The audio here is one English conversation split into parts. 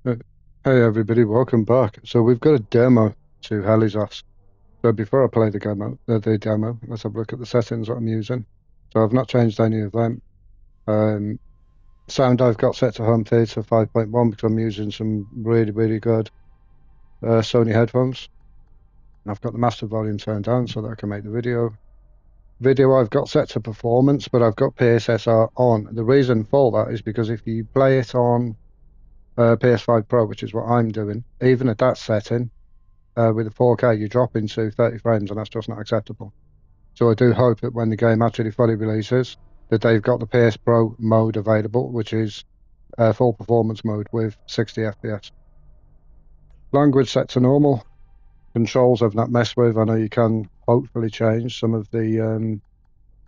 Uh, Hey everybody, welcome back. So we've got a demo to Heli's ass. So before I play the demo, let's have a look at the settings that I'm using. So I've not changed any of them. Um, Sound I've got set to home theater 5.1 because I'm using some really good Sony headphones. And I've got the master volume turned down so that I can make the video. Video I've got set to performance, but I've got PSSR on. The reason for that is because if you play it on PS5 Pro, which is what I'm doing, even at that setting, with a 4K, you drop into 30 frames, and that's just not acceptable. So I do hope that when the game actually fully releases, that they've got the PS Pro mode available, which is full performance mode with 60 FPS. Language set to normal. Controls I've not messed with. I know you can hopefully change some of the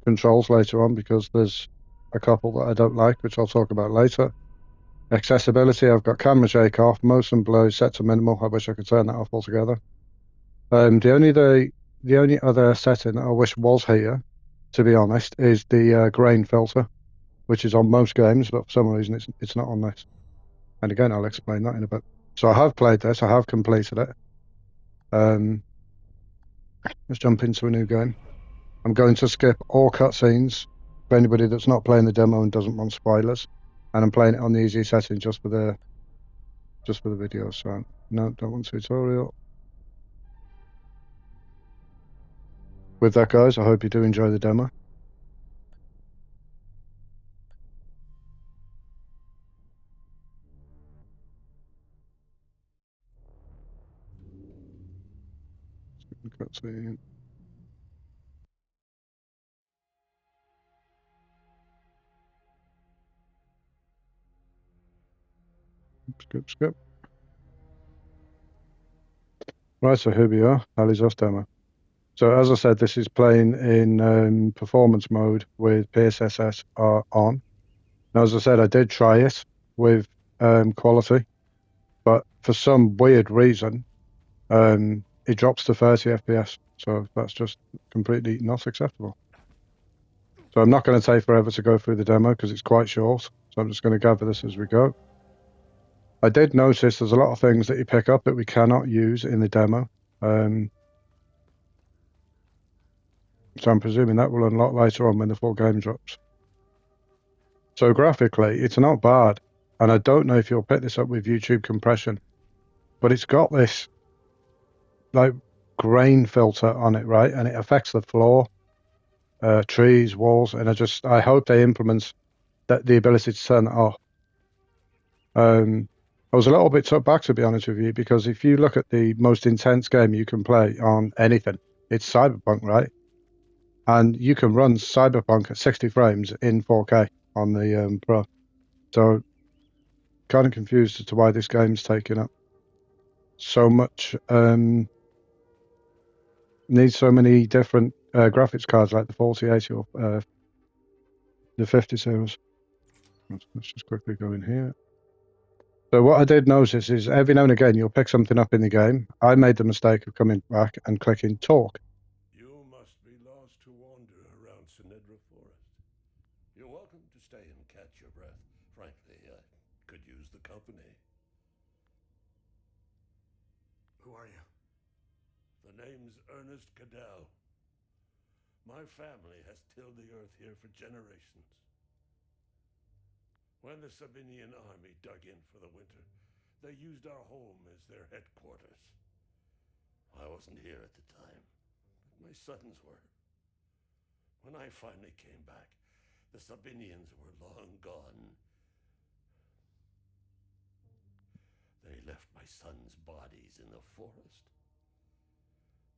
controls later on because there's a couple that I don't like, which I'll talk about later. Accessibility, I've got camera shake off, motion blur set to minimal. I wish I could turn that off altogether. The only other setting that I wish was here, to be honest, is the grain filter, which is on most games, but for some reason it's not on this. And again, I'll explain that in a bit. So I have played this, I have completed it. Um, let's jump into a new game. I'm going to skip all cutscenes for anybody that's not playing the demo and doesn't want spoilers. And I'm playing it on the easy setting just for the video. So no, don't want tutorial. With that, guys, I hope you do enjoy the demo. Cutscene. Skip. Right, so here we are, Ali's Off demo. So as I said, this is playing in performance mode with PSSR on. Now, as I said, I did try it with quality, but for some weird reason, it drops to 30 FPS. So that's just completely not acceptable. So I'm not going to take forever to go through the demo because it's quite short. So I'm just going to gather this as we go. I did notice there's a lot of things that you pick up that we cannot use in the demo. So I'm presuming that will unlock later on when the full game drops. So graphically, it's not bad. And I don't know if you'll pick this up with YouTube compression, but it's got this like grain filter on it, right? And it affects the floor, trees, walls, and I hope they implement the ability to turn it off. I was a little bit took back, to be honest with you, because if you look at the most intense game you can play on anything, it's Cyberpunk, right? And you can run Cyberpunk at 60 frames in 4K on the Pro. So kind of confused as to why this game's taking up so much, needs so many different graphics cards like the 4080 or the 50 series. Let's just quickly go in here. So what I did notice is every now and again you'll pick something up in the game. I made the mistake of coming back and clicking talk. You must be lost to wander around Sinedra Forest. You're welcome to stay and catch your breath. Frankly, I could use the company. Who are you? The name's Ernest Cadell. My family has tilled the earth here for generations. When the Sabinian army dug in for the winter, they used our home as their headquarters. I wasn't here at the time, but my sons were. When I finally came back, the Sabinians were long gone. They left my sons' bodies in the forest.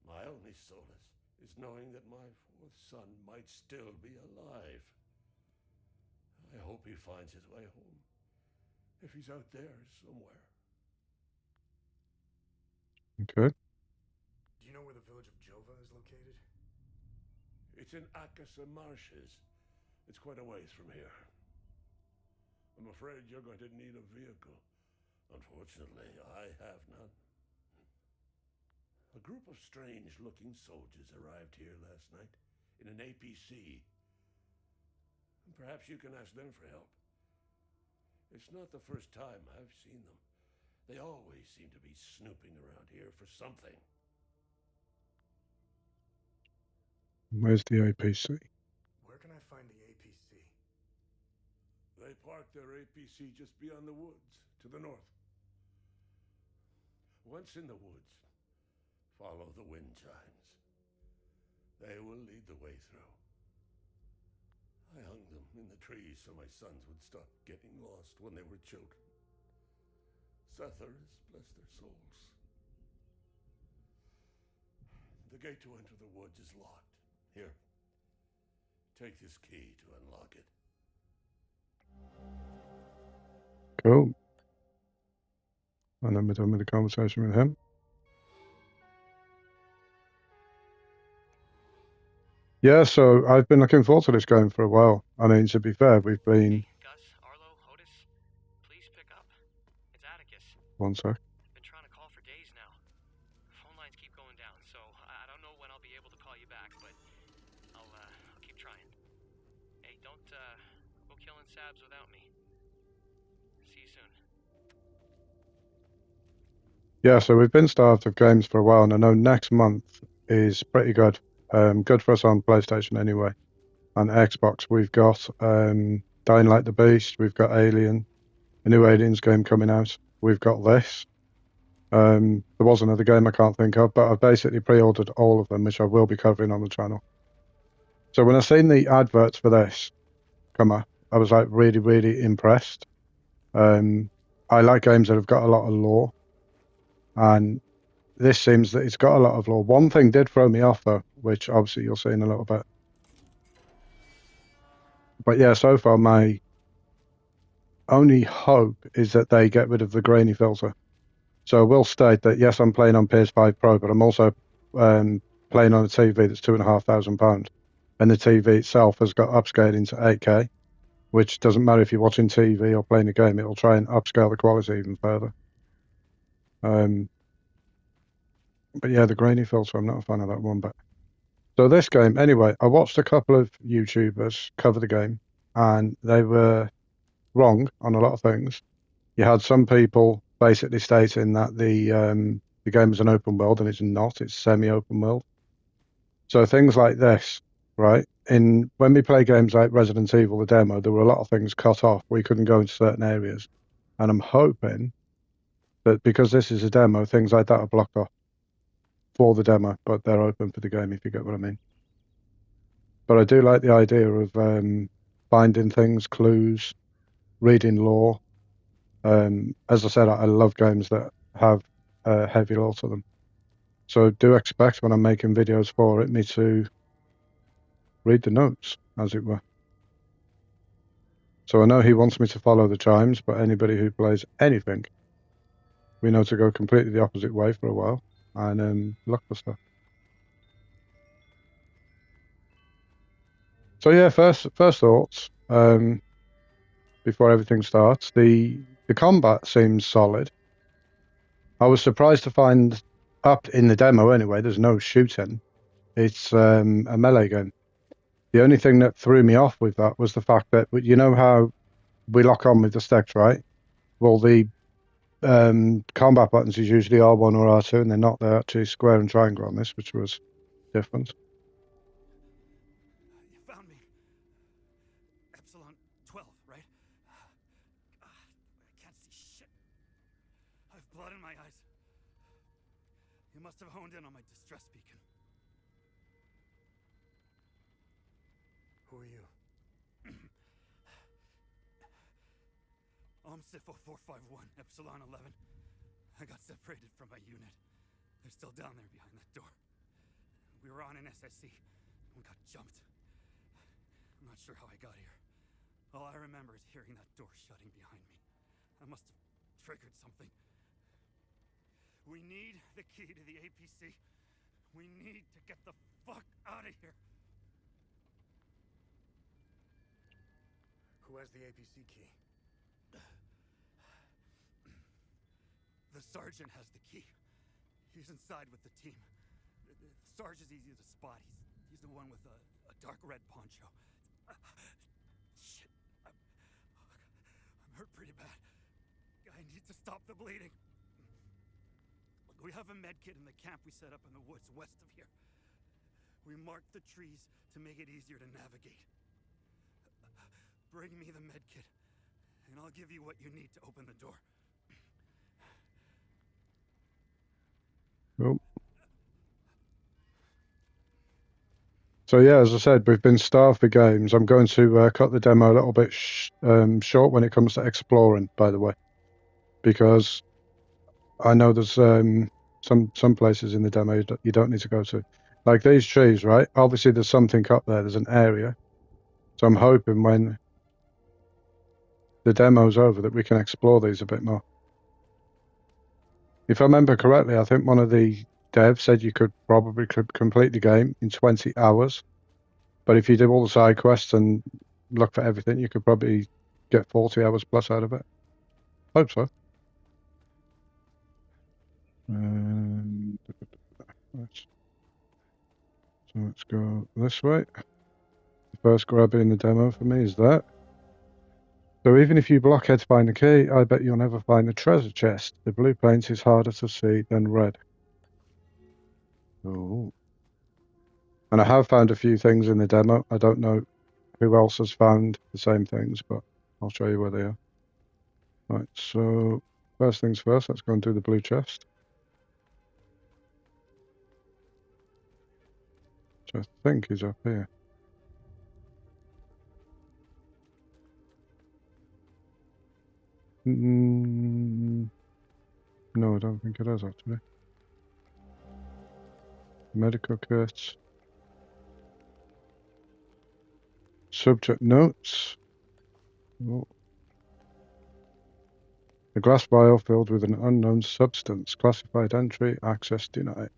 My only solace is knowing that my fourth son might still be alive. I hope he finds his way home, if he's out there somewhere. Okay. Do you know where the village of Jova is located? It's in Akasa Marshes. It's quite a ways from here. I'm afraid you're going to need a vehicle. Unfortunately, I have none. A group of strange-looking soldiers arrived here last night in an APC. Perhaps you can ask them for help. It's not the first time I've seen them. They always seem to be snooping around here for something. Where's the APC? Where can I find the APC? They parked their APC just beyond the woods, to the north. Once in the woods, follow the wind chimes. They will lead the way through. I hung them in the trees so my sons would stop getting lost when they were children. Setharus, bless their souls. The gate to enter the woods is locked. Here, take this key to unlock it. Cool. And then we're done with the conversation with him. Yeah, so I've been looking forward to this game for a while. I mean, to be fair, we've been... Hey, Gus, Arlo, Otis, please pick up. It's Atticus. One sec. I've been trying to call for days now. Phone lines keep going down, so I don't know when I'll be able to call you back, but I'll keep trying. Hey, don't go killing Sabs without me. See you soon. Yeah, so we've been starved of games for a while, and I know next month is pretty good. Good for us on PlayStation anyway. On Xbox, we've got Dying Light the Beast, we've got Alien, a new Aliens game coming out. We've got this. There was another game I can't think of, but I've basically pre-ordered all of them, which I will be covering on the channel. So when I seen the adverts for this come up, I was like really, really impressed. I like games that have got a lot of lore, and this seems that it's got a lot of lore. One thing did throw me off though, which obviously you'll see in a little bit. But yeah, so far my only hope is that they get rid of the grainy filter. So I will state that yes, I'm playing on PS5PRO, but I'm also playing on a TV that's £2,500, and the TV itself has got upscaling to 8K, which doesn't matter if you're watching TV or playing a game; it'll try and upscale the quality even further. But yeah, the grainy filter, I'm not a fan of that one. But so this game, anyway, I watched a couple of YouTubers cover the game, and they were wrong on a lot of things. You had some people basically stating that the game is an open world, and it's not. It's semi-open world. So things like this, right? When we play games like Resident Evil, the demo, there were a lot of things cut off. We couldn't go into certain areas, and I'm hoping that because this is a demo, things like that are blocked off for the demo, but they're open for the game, if you get what I mean. But I do like the idea of finding things, clues, reading lore. As I said, I love games that have heavy lore to them. So do expect when I'm making videos for it, me to read the notes, as it were. So I know he wants me to follow the chimes, but anybody who plays anything, we know to go completely the opposite way for a while and look for stuff. So yeah, first thoughts. Before everything starts, the combat seems solid. I was surprised to find up in the demo anyway, there's no shooting. It's a melee game. The only thing that threw me off with that was the fact that, you know how we lock on with the sticks, right? Well, the combat buttons is usually R1 or R2, and they're not. They're actually square and triangle on this, which was different. You found me. Epsilon 12, right? I can't see shit. I have blood in my eyes. You must have honed in on my distress beacon. Who are you? I'm Sifo 451, Epsilon 11. I got separated from my unit. They're still down there behind that door. We were on an SSC. We got jumped. I'm not sure how I got here. All I remember is hearing that door shutting behind me. I must have triggered something. We need the key to the APC. We need to get the fuck out of here. Who has the APC key? The sergeant has the key. He's inside with the team. The sergeant's easy to spot. He's the one with a dark red poncho. Shit. I'm hurt pretty bad. I need to stop the bleeding. We have a medkit in the camp we set up in the woods west of here. We marked the trees to make it easier to navigate. Bring me the medkit, and I'll give you what you need to open the door. Oh. So yeah, as I said, we've been starved for games. I'm going to cut the demo a little bit short when it comes to exploring, by the way, because I know there's some places in the demo you don't need to go to, like these trees, right? Obviously, there's something up there. There's an area, so I'm hoping when the demo's over that we can explore these a bit more. If I remember correctly, I think one of the devs said you could probably complete the game in 20 hours. But if you did all the side quests and look for everything, you could probably get 40 hours plus out of it. Hope so. So let's go this way. The first grab in the demo for me is that. So even if you blockheads find the key, I bet you'll never find the treasure chest. The blue paint is harder to see than red. Oh. And I have found a few things in the demo. I don't know who else has found the same things, but I'll show you where they are. Right, so first things first, let's go and do the blue chest. Which I think is up here. No, I don't think it is actually. Medical kits. Subject notes. Oh. A glass vial filled with an unknown substance. Classified entry. Access denied.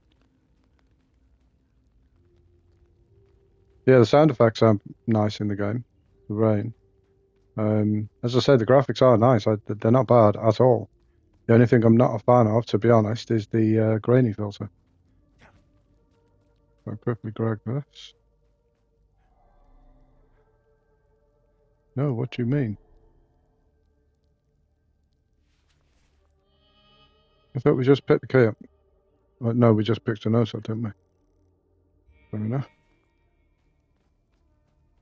Yeah, the sound effects sound nice in the game. The rain. As I said, the graphics are nice. They're not bad at all. The only thing I'm not a fan of, to be honest, is the grainy filter. I'll quickly grab this. No, what do you mean? I thought we just picked the key up. Well, no, we just picked a note up, didn't we? Fair enough.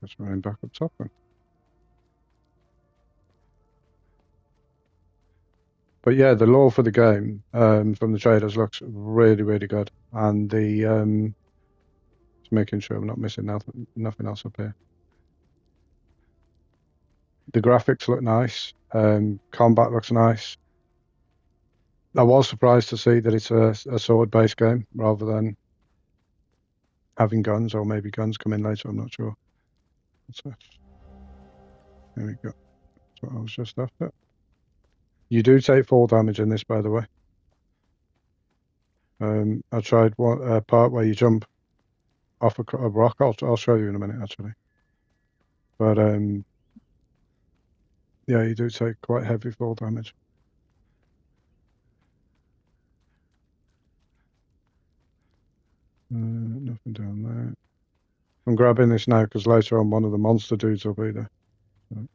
Let's run back up top then. But yeah, the lore for the game from the trailers looks really, really good. And the just making sure I'm not missing nothing else up here. The graphics look nice. Combat looks nice. I was surprised to see that it's a sword-based game rather than having guns, or maybe guns come in later. I'm not sure. What's this? There we go. That's what I was just after. You do take 4 damage in this, by the way. I tried one part where you jump off a rock. I'll show you in a minute, actually. But yeah, you do take quite heavy fall damage. Nothing down there. I'm grabbing this now because later on one of the monster dudes will be there. So.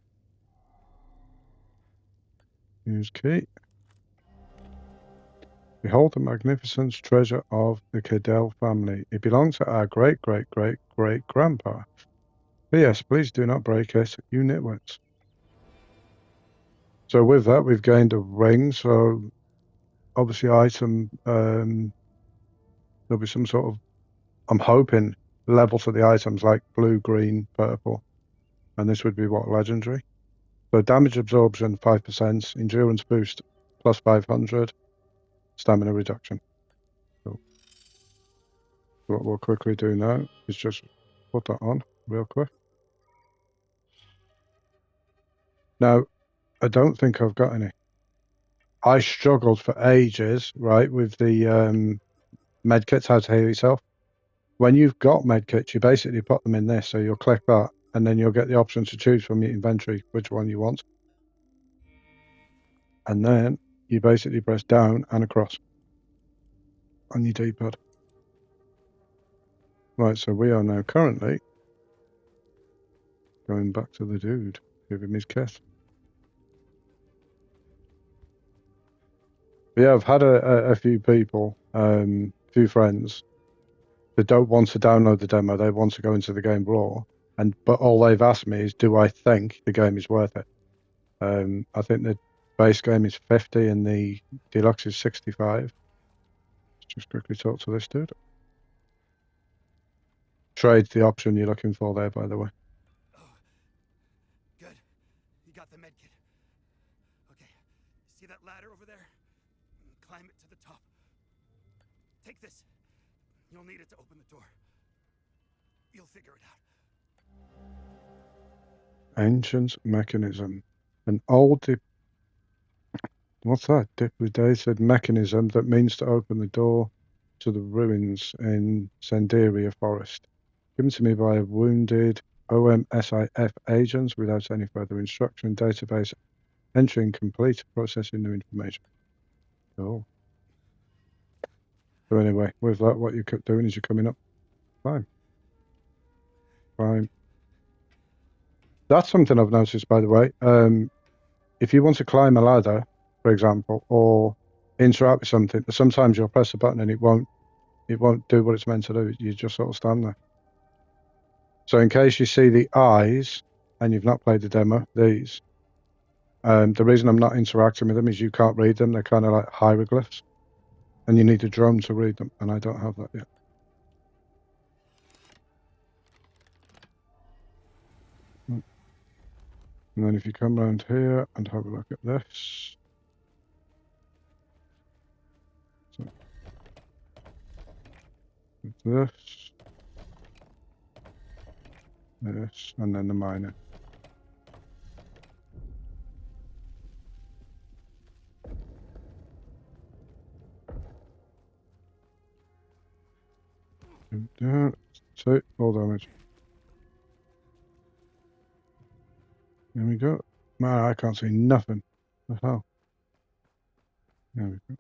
Use key. Behold the magnificent treasure of the Cadell family. It belongs to our great-great-great-great-grandpa. P.S. Please do not break it, you nitwits. So with that, we've gained a ring. So obviously item, there'll be some sort of, I'm hoping, level to the items like blue, green, purple. And this would be what, legendary? So damage absorption 5%, endurance boost plus 500, stamina reduction. So what we'll quickly do now is just put that on real quick. Now, I don't think I've got any. I struggled for ages, right, with the medkits, how to heal yourself. When you've got medkits, you basically put them in this, so you'll click that, and then you'll get the option to choose from your inventory which one you want. And then you basically press down and across on your D-pad. Right, so we are now currently going back to the dude, give him his kiss. Yeah, I've had a few people, few friends that don't want to download the demo. They want to go into the game raw, but all they've asked me is, do I think the game is worth it? I think the base game is 50 and the deluxe is 65. Let's just quickly talk to this dude. Trade's the option you're looking for there, by the way. Oh, good. You got the medkit. Okay, see that ladder over there? Climb it to the top. Take this. You'll need it to open the door. You'll figure it out. Ancient mechanism. An old what's that? Dilapidated mechanism that means to open the door to the ruins in Senderia Forest. Given to me by a wounded OMSIF agents without any further instruction. Database entering complete. Processing new information. Oh. So anyway, with that, what you're doing is you're coming up. Fine. Fine. That's something I've noticed, by the way. If you want to climb a ladder, for example, or interact with something, sometimes you'll press a button and it won't do what it's meant to do. You just sort of stand there. So in case you see the eyes and you've not played the demo, these, the reason I'm not interacting with them is you can't read them. They're kind of like hieroglyphs, and you need a drone to read them, and I don't have that yet. And then if you come around here and have a look at this. So, this, and then the miner. So, full damage. There we go. Man, I can't see nothing. What the hell? There we go.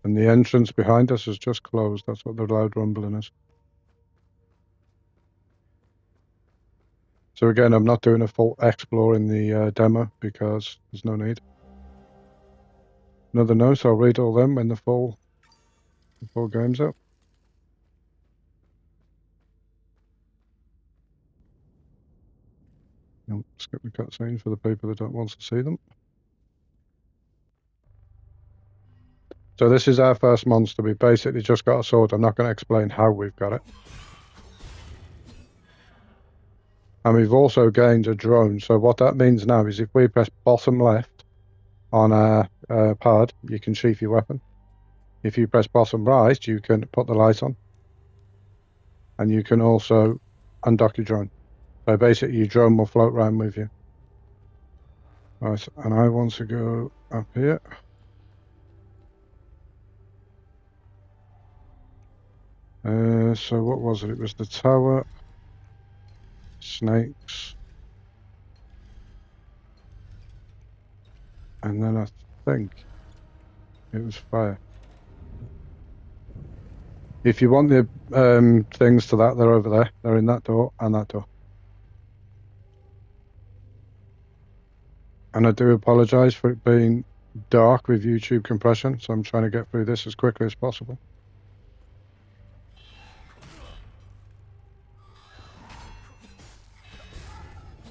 And the entrance behind us is just closed. That's what the loud rumbling is. So again, I'm not doing a full explore in the demo because there's no need. Another note, I'll read all them when the full game's up. I'll skip the cutscene for the people that don't want to see them. So this is our first monster. We've basically just got a sword. I'm not going to explain how we've got it. And we've also gained a drone. So what that means now is if we press bottom left on our pad, you can sheath your weapon. If you press bottom right, you can put the light on. And you can also undock your drone. So basically your drone will float around with you. Right, and I want to go up here. So what was it? It was the tower, snakes, and then I think it was fire. If you want the things to that, they're over there. They're in that door and that door. And I do apologize for it being dark with YouTube compression, so I'm trying to get through this as quickly as possible.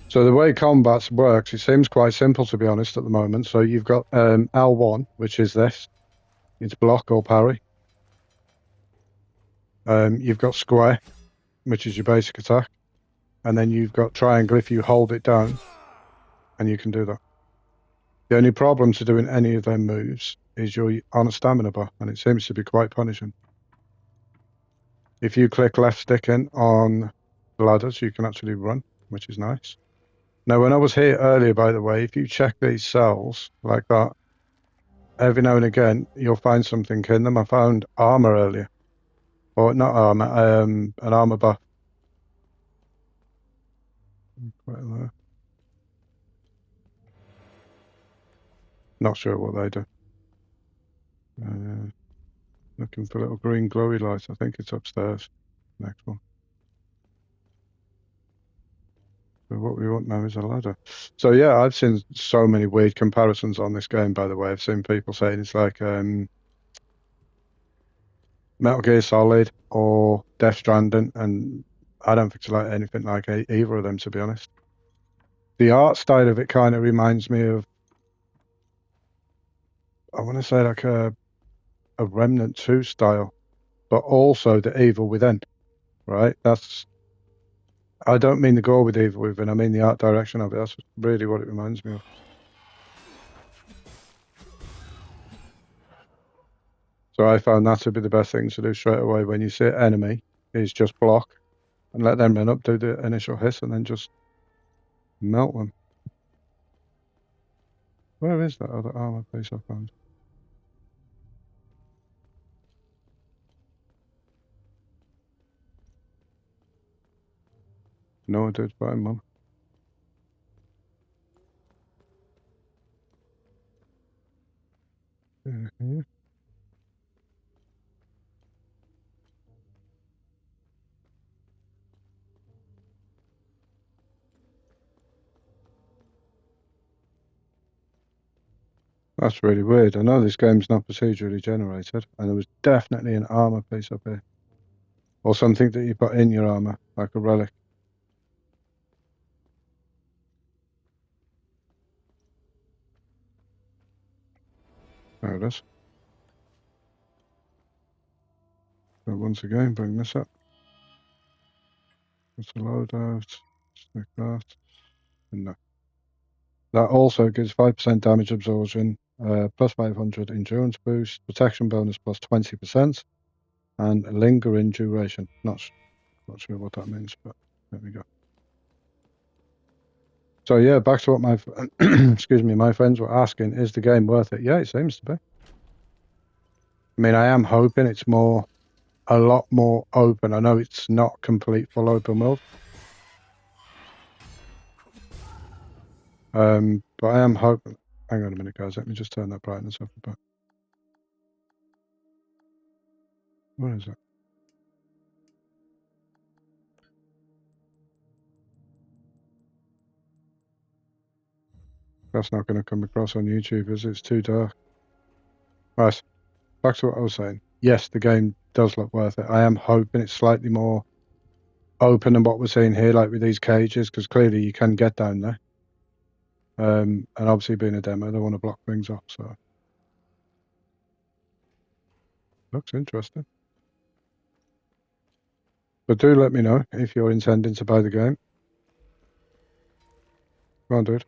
So the way combat works, it seems quite simple to be honest at the moment. So you've got L1, which is this. It's block or parry. You've got square, which is your basic attack. And then you've got triangle if you hold it down, and you can do that. The only problem to doing any of them moves is you're on a stamina bar, and it seems to be quite punishing. If you click left stick in on the ladders, you can actually run, which is nice. Now, when I was here earlier, by the way, if you check these cells like that, every now and again, you'll find something in them. I found armor earlier. Or not armor, an armor buff. Quite low. Not sure what they do. Looking for a little green glowy light. I think it's upstairs. Next one. So what we want now is a ladder. So yeah, I've seen so many weird comparisons on this game, by the way. I've seen people saying it's like Metal Gear Solid or Death Stranding, and I don't think it's like anything like either of them, to be honest. The art style of it kind of reminds me of, I want to say like a Remnant 2 style, but also the Evil Within, right? I don't mean the gore with Evil Within, I mean the art direction of it. That's really what it reminds me of. So I found that to be the best thing to do straight away when you see an enemy, is just block and let them run up, do the initial hiss, and then just melt them. Where is that other armor piece I found? No, I did buy one. Mhm. That's really weird. I know this game's not procedurally generated, and there was definitely an armor piece up here. Or something that you put in your armor, like a relic. There it is. So once again, bring this up. It's a loadout. Stick that. And no. That also gives 5% damage absorption, plus 500 endurance boost, protection bonus plus 20%, and lingering duration. Not sure what that means, but there we go. So yeah, back to what my excuse me, my friends were asking: is the game worth it? Yeah, it seems to be. I mean, I am hoping it's a lot more open. I know it's not complete full open world, but I am hoping. Hang on a minute, guys. Let me just turn that brightness up a bit. What is it? That's not going to come across on YouTube, is it? It's too dark. Right, back to what I was saying. Yes, the game does look worth it. I am hoping it's slightly more open than what we're seeing here, like with these cages, because clearly you can get down there. And obviously being a demo, they want to block things off, so looks interesting. But do let me know if you're intending to buy the game. Go on, dude.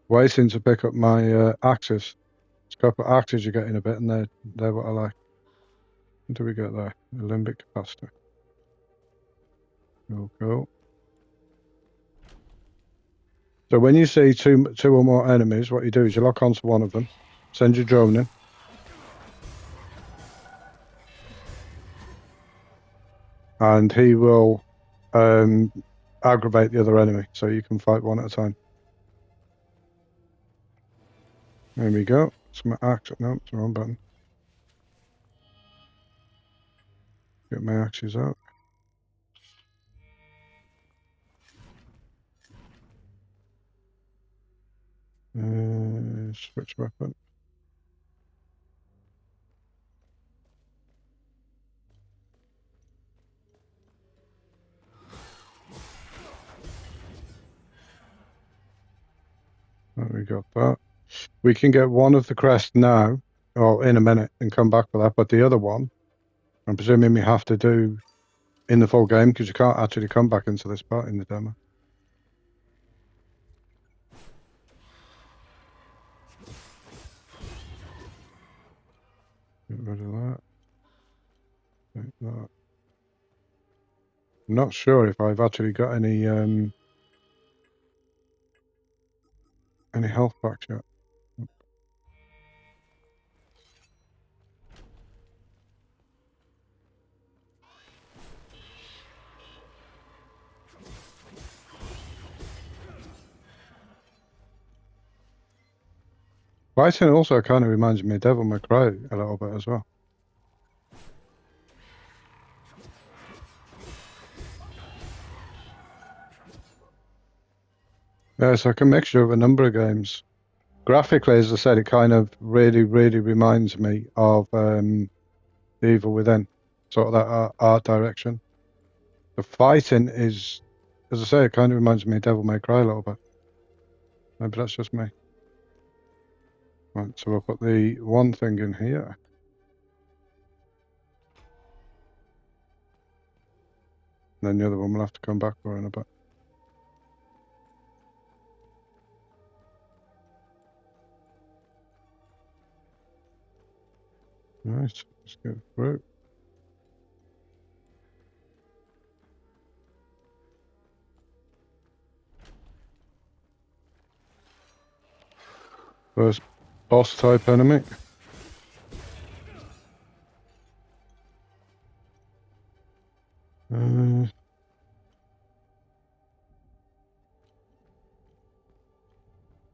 Waiting to pick up my axes. It's a couple of axes you get in a bit, and they're what I like. What do we get there? A limbic capacitor. Cool. So when you see two or more enemies, what you do is you lock onto one of them, send your drone in, and he will aggravate the other enemy, so you can fight one at a time. There we go. It's my axe. No, it's the wrong button. Get my axes out. Switch weapon. There we got that. We can get one of the crest now, or in a minute, and come back for that. But the other one, I'm presuming we have to do in the full game, because you can't actually come back into this part in the demo. Get rid of that. Take that. I'm not sure if I've actually got any health packs yet. Fighting also kind of reminds me of Devil May Cry a little bit as well. Yeah, it's like a mixture of a number of games. Graphically, as I said, it kind of really reminds me of The Evil Within, sort of that art direction. The fighting is, as I say, it kind of reminds me of Devil May Cry a little bit. Maybe that's just me. Right, so we'll put the one thing in here. And then the other one we'll have to come back for in a bit. Right, let's go through. First boss type enemy.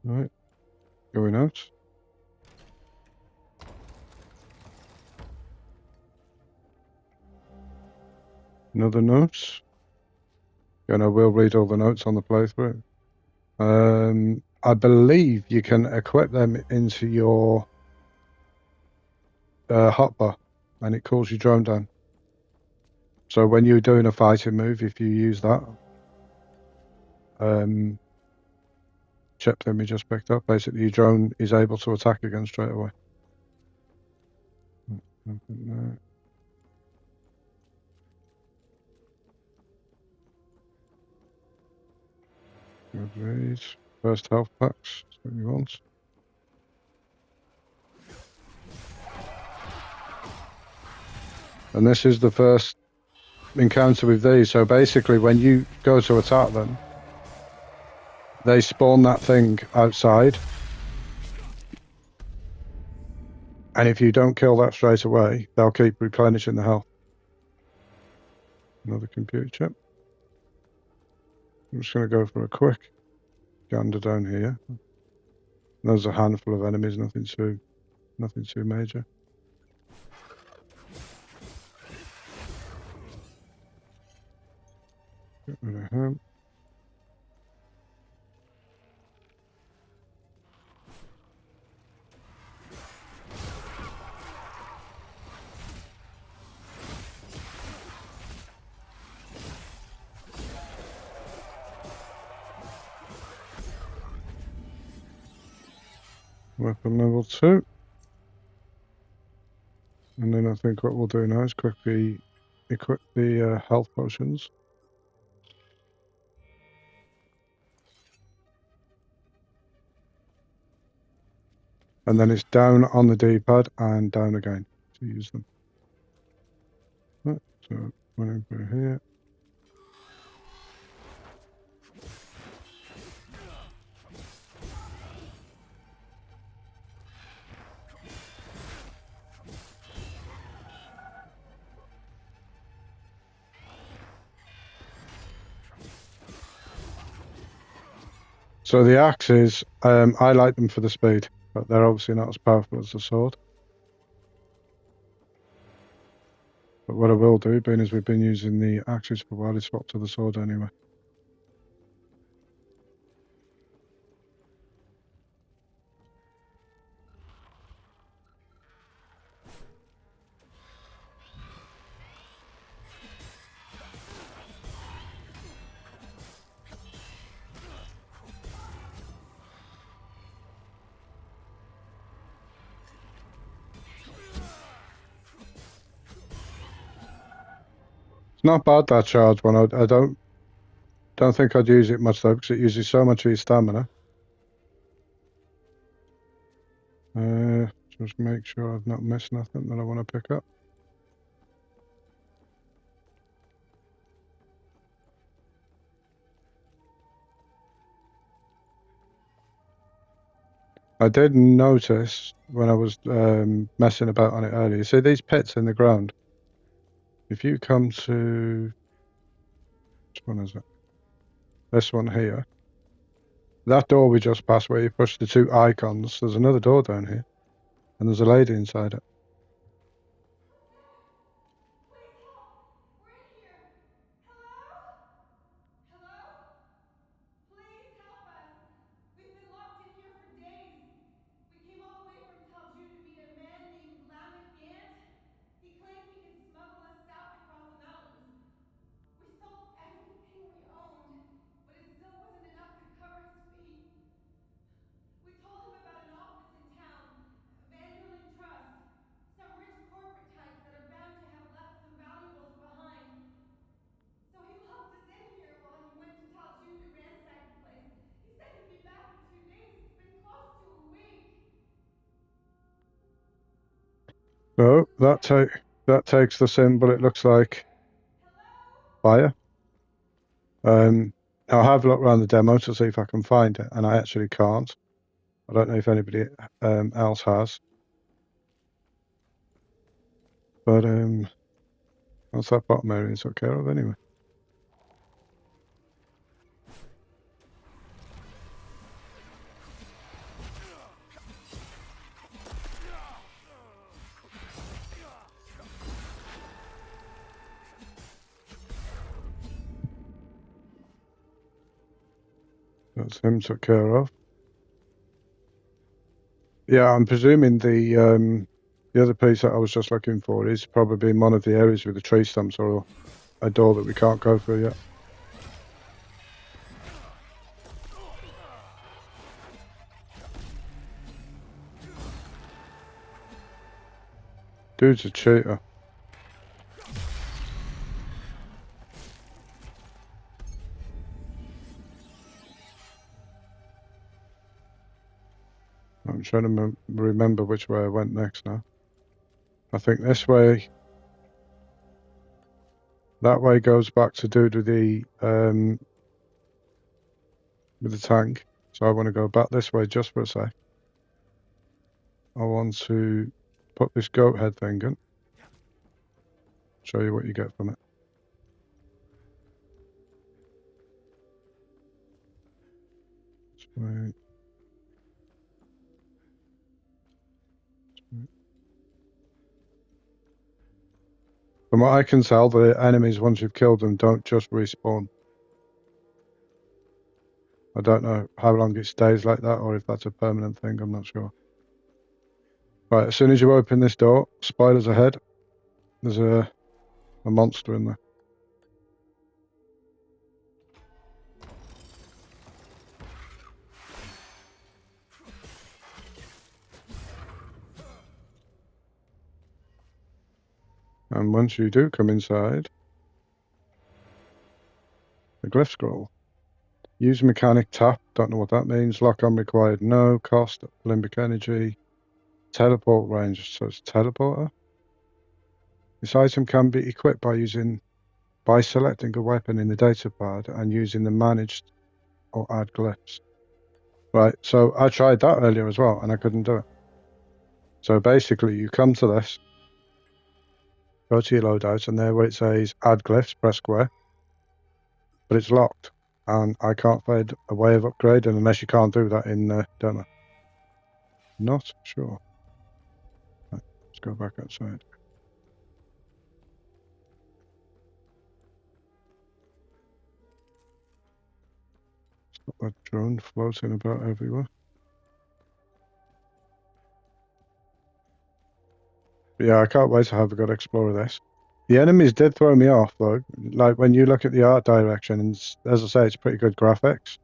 Right, going out. Another note. And I will read all the notes on the playthrough. I believe you can equip them into your hotbar, and it cools your drone down. So when you're doing a fighting move, if you use that chip thing we just picked up, basically your drone is able to attack again straight away. Good read. First health packs. That's what you want. And this is the first encounter with these. So basically, when you go to attack them, they spawn that thing outside. And if you don't kill that straight away, they'll keep replenishing the health. Another computer chip. I'm just going to go for a quick gander down here. There's a handful of enemies, nothing too major. Get rid of him. Weapon level 2. And then I think what we'll do now is quickly equip the health potions. And then it's down on the D-pad and down again to use them. Right, so running through here. So the axes, I like them for the speed, but they're obviously not as powerful as the sword. But what I will do, being as we've been using the axes for a while, is swap to the sword anyway. It's not bad, that charge one. I don't think I'd use it much though, because it uses so much of your stamina. Just make sure I've not missed nothing that I want to pick up. I did notice when I was messing about on it earlier. You see these pits in the ground? If you come to, which one is it? This one here. That door we just passed where you push the 2 icons, there's another door down here. And there's a lady inside it. So that takes the symbol. It looks like fire. I have looked around the demo to see if I can find it, and I actually can't. I don't know if anybody else has. But what's that bottom area took care of anyway? That's him took care of. Yeah, I'm presuming the other piece that I was just looking for is probably in one of the areas with the tree stumps or a door that we can't go through yet. Dude's a cheater. I'm trying to remember which way I went next now. I think this way. That way goes back to dude with the tank. So I want to go back this way just for a sec. I want to put this goat head thing in. Show you what you get from it. Sweet. From what I can tell, the enemies, once you've killed them, don't just respawn. I don't know how long it stays like that or if that's a permanent thing, I'm not sure. Right, as soon as you open this door, spoilers ahead, there's a monster in there. And once you do come inside, the glyph scroll. Use mechanic tap, don't know what that means. Lock on required, no. Cost, limbic energy. Teleport range, so it's teleporter. This item can be equipped by selecting a weapon in the data pad and using the managed or add glyphs. Right, so I tried that earlier as well and I couldn't do it. So basically you come to this, go to your loadouts, and there where it says add glyphs, press square. But it's locked and I can't find a way of upgrading unless you can't do that in demo. Not sure. Right, let's go back outside. Stop that drone floating about everywhere. But yeah, I can't wait to have a good explore of this. The enemies did throw me off though. Like when you look at the art direction, and as I say, it's pretty good graphics.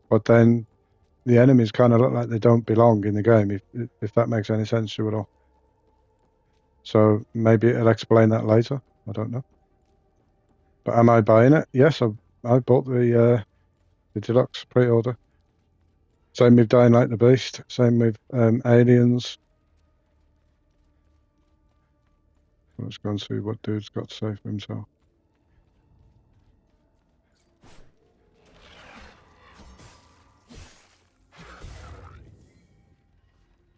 But then the enemies kind of look like they don't belong in the game, if that makes any sense to you at all. So maybe it'll explain that later. I don't know. But am I buying it? Yes, I bought the deluxe pre-order. Same with Dying Light the Beast. Same with Aliens. Let's go and see what dude's got to say for himself.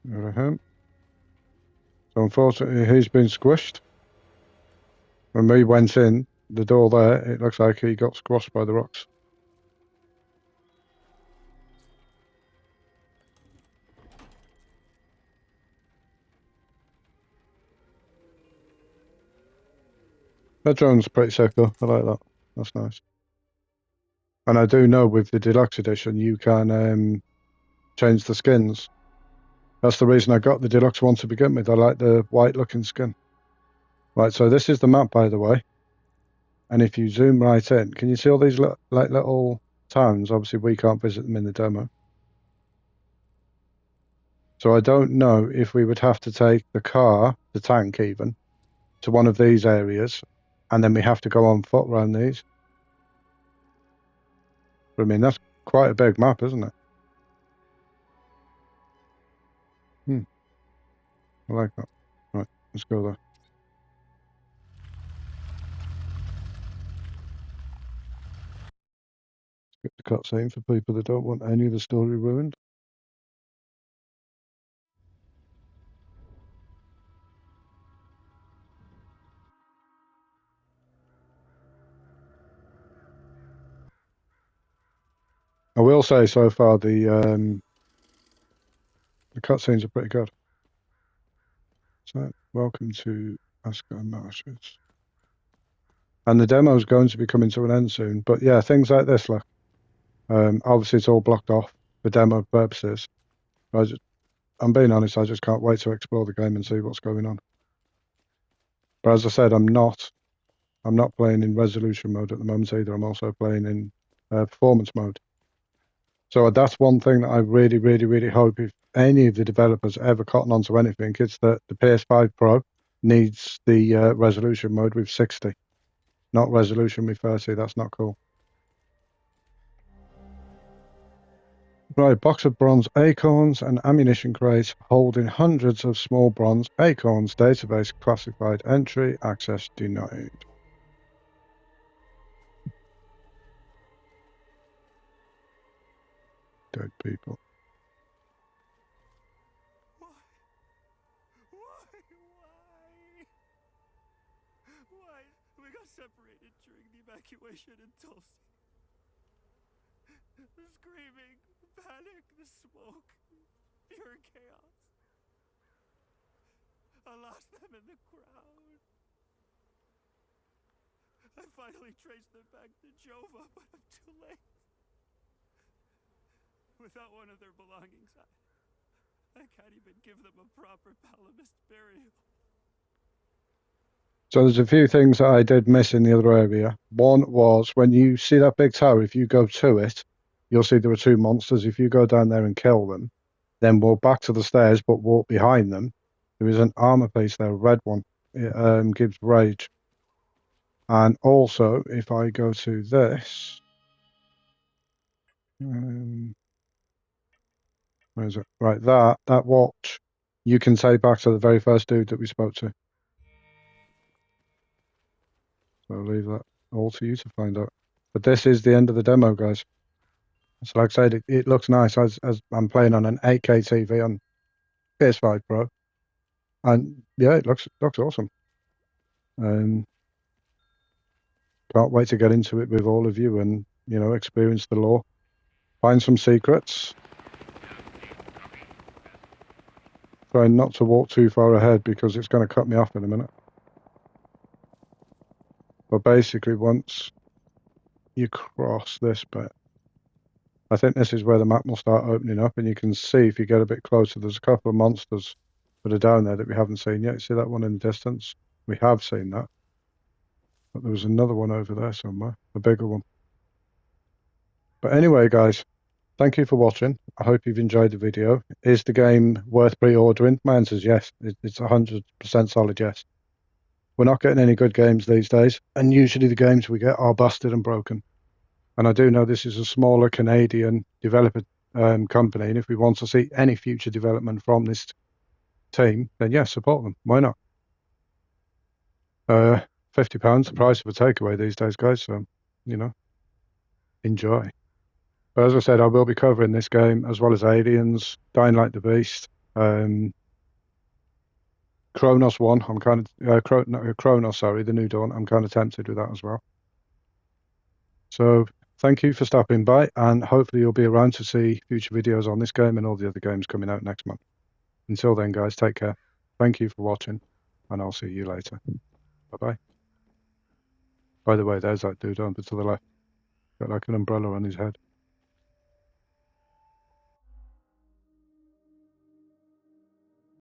There him. So unfortunately, he's been squished. When we went in the door there, it looks like he got squashed by the rocks. That drone's pretty sick though. I like that. That's nice. And I do know with the deluxe edition, you can change the skins. That's the reason I got the deluxe one to begin with. I like the white looking skin. Right, so this is the map, by the way. And if you zoom right in, can you see all these little towns? Obviously, we can't visit them in the demo. So I don't know if we would have to take the car, the tank even, to one of these areas, and then we have to go on foot around these. But I mean, that's quite a big map, isn't it? I like that. Let's go there. Get the cutscene for people that don't want any of the story ruined. I will say so far the cutscenes are pretty good. So welcome to Asgard Marshes. And the demo is going to be coming to an end soon. But yeah, things like this, like obviously it's all blocked off for demo purposes. I'm being honest, I just can't wait to explore the game and see what's going on. But as I said, I'm not playing in resolution mode at the moment either. I'm also playing in performance mode. So that's one thing that I really, really, really hope if any of the developers ever cotton onto anything, it's that the PS5 Pro needs the resolution mode with 60, not resolution with 30. That's not cool. Right, box of bronze acorns and ammunition crates holding hundreds of small bronze acorns. Database classified entry access denied. Dead people. Why? We got separated during the evacuation in Tulsi. The screaming, the panic, the smoke, pure chaos. I lost them in the crowd. I finally traced them back to Jova, but I'm too late. Without one of their belongings, I can't even give them a proper Palamist burial. So there's a few things that I did miss in the other area. One was when you see that big tower, if you go to it, you'll see there are two monsters. If you go down there and kill them, then walk back to the stairs, but walk behind them, there is an armor piece there, a red one. It gives rage. And also, if I go to this, where is it? Right, that watch, you can take back to the very first dude that we spoke to. So I'll leave that all to you to find out. But this is the end of the demo, guys. So like I said, it looks nice as I'm playing on an 8K TV on PS5 Pro. And yeah, it looks awesome. Can't wait to get into it with all of you and, you know, experience the lore. Find some secrets. Try not to walk too far ahead because it's going to cut me off in a minute. But basically, once you cross this bit, I think this is where the map will start opening up, and you can see if you get a bit closer, there's a couple of monsters that are down there that we haven't seen yet. See that one in the distance? We have seen that. But there was another one over there somewhere, a bigger one. But anyway, guys, thank you for watching. I hope you've enjoyed the video. Is the game worth pre-ordering? My answer is yes. It's 100% solid yes. We're not getting any good games these days, and usually the games we get are busted and broken. And I do know this is a smaller Canadian developer company, and if we want to see any future development from this team, then yes, support them. Why not? £50, the price of a takeaway these days, guys. So, you know, enjoy. But as I said, I will be covering this game as well as Aliens, Dying Light the Beast, Kronos 1. I'm kind of Kronos, sorry, the New Dawn. I'm kind of tempted with that as well. So thank you for stopping by, and hopefully you'll be around to see future videos on this game and all the other games coming out next month. Until then, guys, take care. Thank you for watching, and I'll see you later. Bye-bye. By the way, there's that dude over to the left. Got like an umbrella on his head.